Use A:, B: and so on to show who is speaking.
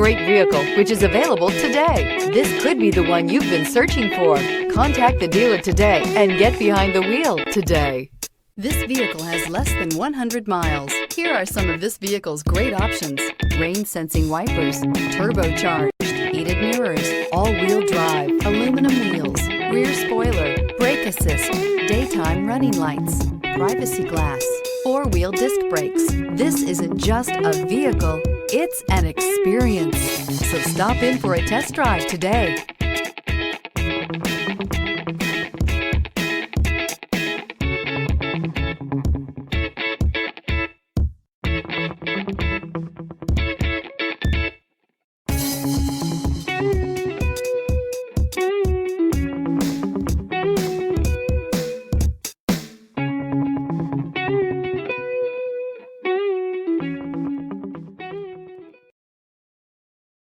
A: Great vehicle, which is available today. This could be the one you've been searching for. Contact the dealer today and get behind the wheel today. This vehicle has less than 100 miles. Here are some of this vehicle's great options: rain sensing wipers, turbocharged, heated mirrors, all-wheel drive, aluminum wheels, rear spoiler, brake assist, daytime running lights, privacy glass, four-wheel disc brakes. This isn't just a vehicle, it's an experience. So stop in for a test drive today.